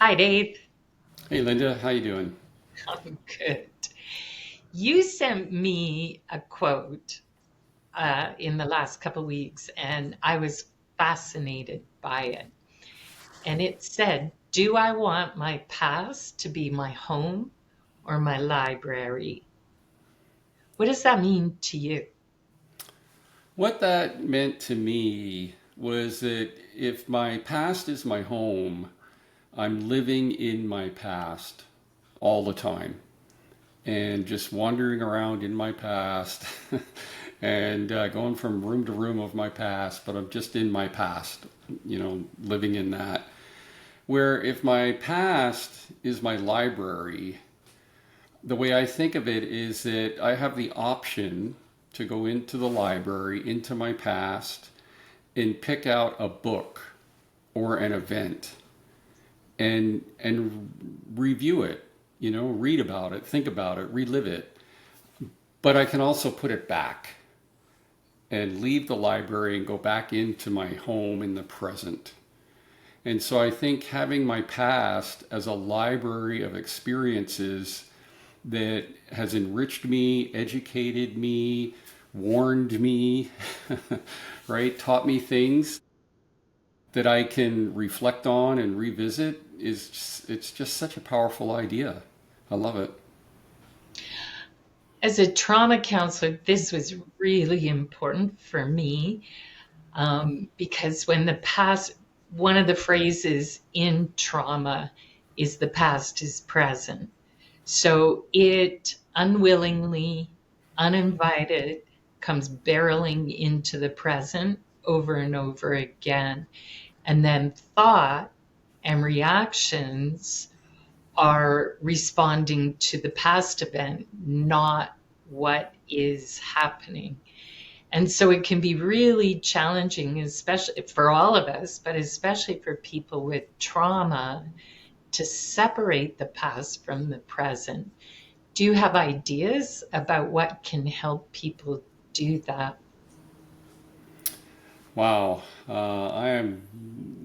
Hi, Dave. Hey Linda, how you doing? I'm good. You sent me a quote in the last couple weeks, and I was fascinated by it. And it said, "Do I want my past to be my home or my library?" What does that mean to you? What that meant to me was that if my past is my home, I'm living in my past all the time and just wandering around in my past and going from room to room of my past, but I'm just in my past, living in that. Where if my past is my library, the way I think of it is that I have the option to go into the library, into my past, and pick out a book or an event and review it, read about it, think about it, relive it. But I can also put it back and leave the library and go back into my home in the present. And so I think having my past as a library of experiences that has enriched me, educated me, warned me, right? Taught me things that I can reflect on and revisit it's just such a powerful idea. I love it. As a trauma counselor, this was really important for me because when the past, one of the phrases in trauma is the past is present. So it unwillingly, uninvited, comes barreling into the present over and over again. And then thought and reactions are responding to the past event, not what is happening. And so it can be really challenging, especially for all of us, but especially for people with trauma, to separate the past from the present. Do you have ideas about what can help people do that? Wow. I am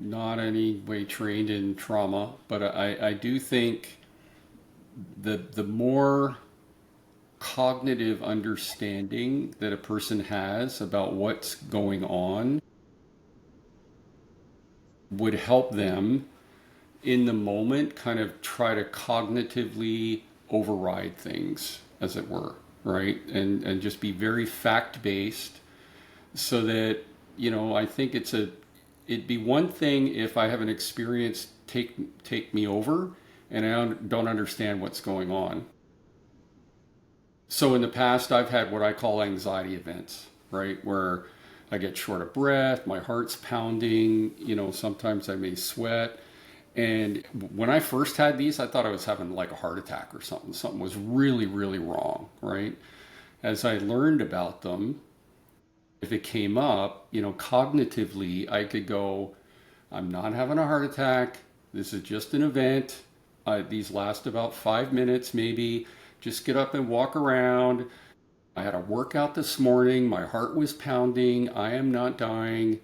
not any way trained in trauma, but I do think the more cognitive understanding that a person has about what's going on would help them in the moment kind of try to cognitively override things, as it were, right? And just be very fact based so that, I think it'd be one thing if I have an experience take me over and I don't understand what's going on. So in the past, I've had what I call anxiety events, right? Where I get short of breath, my heart's pounding, sometimes I may sweat. And when I first had these, I thought I was having like a heart attack or something. Something was really, really wrong, right? As I learned about them, if it came up, cognitively, I could go, I'm not having a heart attack. This is just an event. These last about 5 minutes, maybe. Just get up and walk around. I had a workout this morning. My heart was pounding. I am not dying.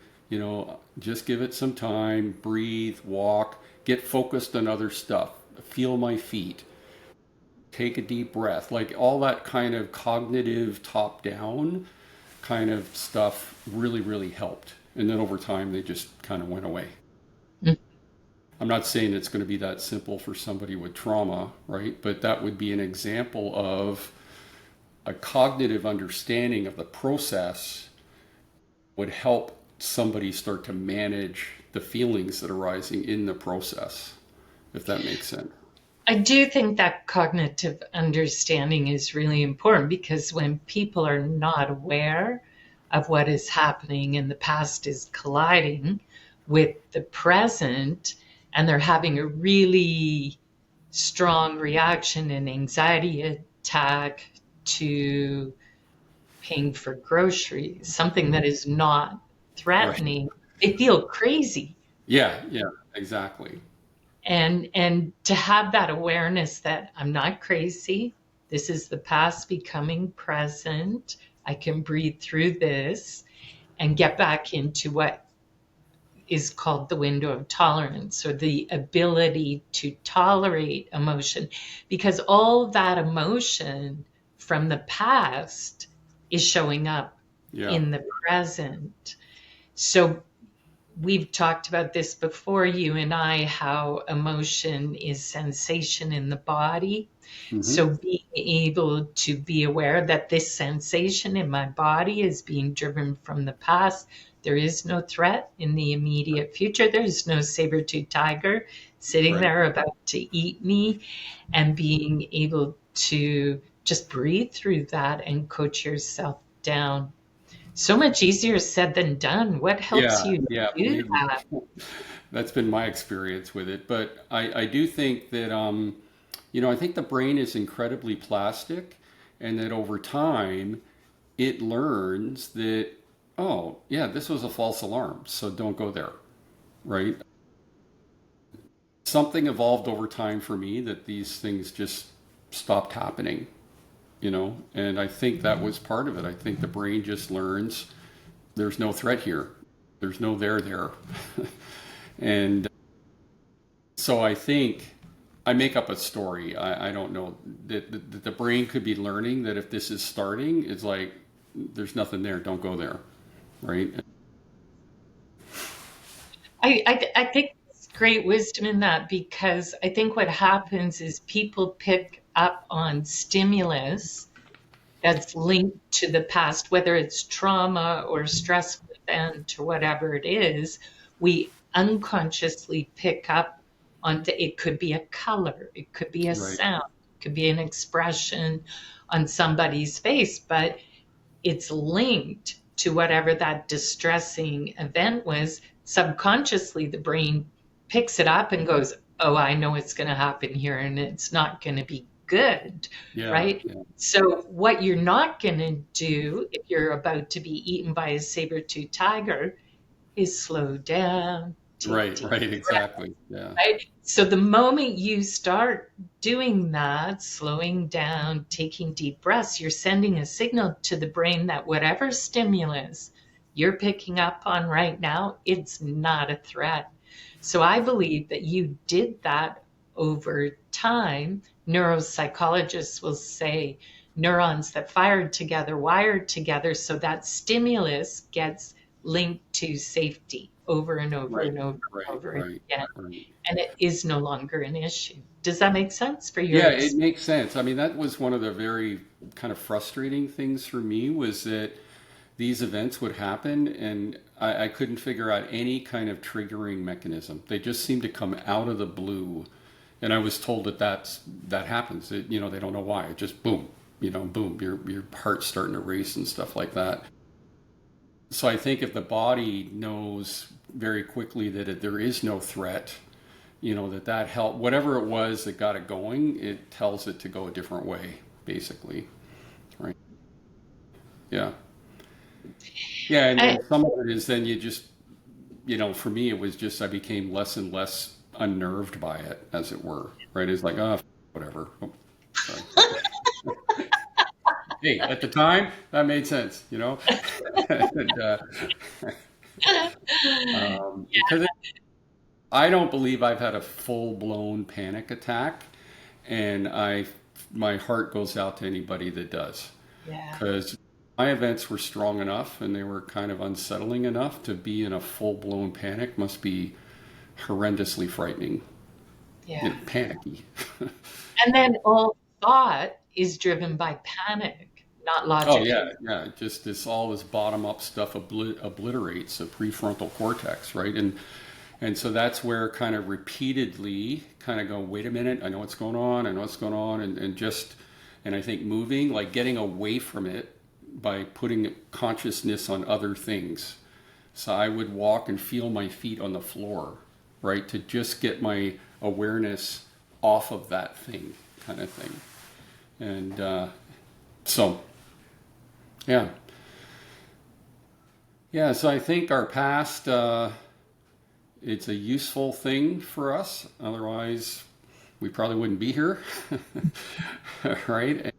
Just give it some time. Breathe, walk, get focused on other stuff. Feel my feet. Take a deep breath. Like all that kind of cognitive top down kind of stuff really, really helped. And then over time, they just kind of went away. Mm. I'm not saying it's going to be that simple for somebody with trauma, right? But that would be an example of a cognitive understanding of the process would help somebody start to manage the feelings that are arising in the process, if that makes sense. I do think that cognitive understanding is really important because when people are not aware of what is happening and the past is colliding with the present and they're having a really strong reaction and anxiety attack to paying for groceries, something that is not Right. threatening, they feel crazy. Yeah, yeah, exactly. And to have that awareness that I'm not crazy, this is the past becoming present, I can breathe through this and get back into what is called the window of tolerance, or the ability to tolerate emotion, because all that emotion from the past is showing up Yeah. in the present. So we've talked about this before, you and I, how emotion is sensation in the body. Hmm. So being able to be aware that this sensation in my body is being driven from the past. There is no threat in the immediate future. There's no saber-toothed tiger sitting Right. there about to eat me, and being able to just breathe through that and coach yourself down. So much easier said than done. What helps Yeah. you Yeah. do Believe me. that? That's been my experience with it. But I do think that, I think the brain is incredibly plastic, and that over time it learns that, oh, yeah, this was a false alarm, so don't go there, right? Something evolved over time for me that these things just stopped happening, and I think that was part of it. I think the brain just learns there's no threat here, there's no there. And so I think I make up a story. I don't know that the brain could be learning that if this is starting, it's like there's nothing there. Don't go there, right? I think there's great wisdom in that, because I think what happens is people pick up on stimulus that's linked to the past, whether it's trauma or stressful event or whatever it is. We unconsciously pick up on it. Could be a color, it could be a Right, sound, it could be an expression on somebody's face, but it's linked to whatever that distressing event was. Subconsciously, the brain picks it up and goes, oh, I know it's going to happen here and it's not going to be good, yeah, right? yeah, So, what you're not going to do if you're about to be eaten by a saber tooth tiger is slow down, take right, deep right, breaths. exactly, yeah, Right? So the moment you start doing that, slowing down, taking deep breaths, you're sending a signal to the brain that whatever stimulus you're picking up on right now, it's not a threat. So I believe that you did that over time. Neuropsychologists will say neurons that fired together, wired together, so that stimulus gets linked to safety over and over right, and over and right, over right, again, right. and it is no longer an issue. Does that make sense for your Yeah, it experience? makes sense. I mean, that was one of the very kind of frustrating things for me was that these events would happen and I couldn't figure out any kind of triggering mechanism. They just seemed to come out of the blue. And I was told that that happens. They don't know why. It just boom, boom, your heart's starting to race and stuff like that. So I think if the body knows very quickly that there is no threat, that help whatever it was that got it going, it tells it to go a different way, basically, right? Yeah, yeah, I, and some of it is then you just, for me, it was just I became less and less unnerved by it, as it were, right? It's like, oh, whatever. Oh, sorry. Hey, at the time, that made sense. And, because I don't believe I've had a full blown panic attack, and my heart goes out to anybody that does, yeah, because my events were strong enough and they were kind of unsettling enough to be in a full blown panic must be horrendously frightening, yeah. panicky. And then all thought is driven by panic, not Oh logic. yeah, yeah. Just all this bottom up stuff obliterates the prefrontal cortex, right? And so that's where kind of repeatedly kind of go, wait a minute, I know what's going on, I know what's going on, and I think moving, like getting away from it by putting consciousness on other things. So I would walk and feel my feet on the floor, right, to just get my awareness off of that thing, kind of thing. And so, yeah. Yeah, so I think our past, it's a useful thing for us. Otherwise, we probably wouldn't be here, right?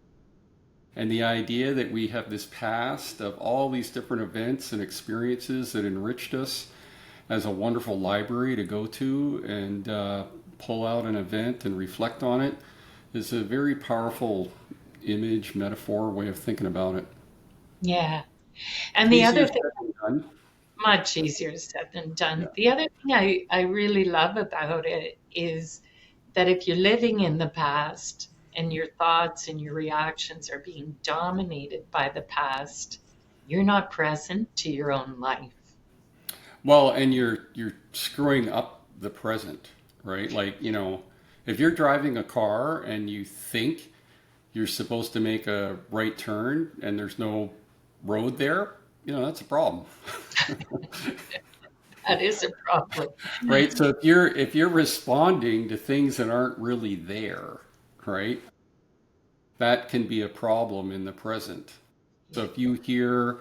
And the idea that we have this past of all these different events and experiences that enriched us as a wonderful library to go to and pull out an event and reflect on it is a very powerful image, metaphor, way of thinking about it. Yeah. And It's the easier other said thing, than done. much easier said than Yeah. done. The other thing I really love about it is that if you're living in the past and your thoughts and your reactions are being dominated by the past, you're not present to your own life. Well, and you're screwing up the present, right? Like, if you're driving a car and you think you're supposed to make a right turn and there's no road there, that's a problem. That is a problem. Right? So if you're responding to things that aren't really there, right? That can be a problem in the present. So if you hear,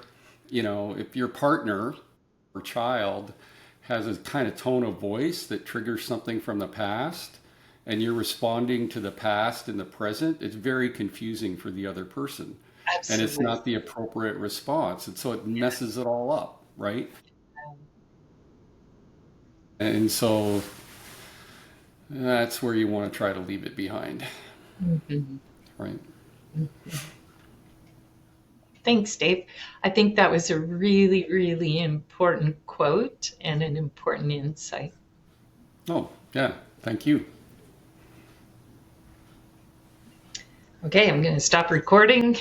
if your partner or child has a kind of tone of voice that triggers something from the past and you're responding to the past in the present, it's very confusing for the other person. And it's Absolutely. not the appropriate response. And so it messes it all up, right? And so that's where you want to try to leave it behind, Mhm. right? Thanks, Dave. I think that was a really, really important quote and an important insight. Oh, yeah. Thank you. Okay, I'm going to stop recording.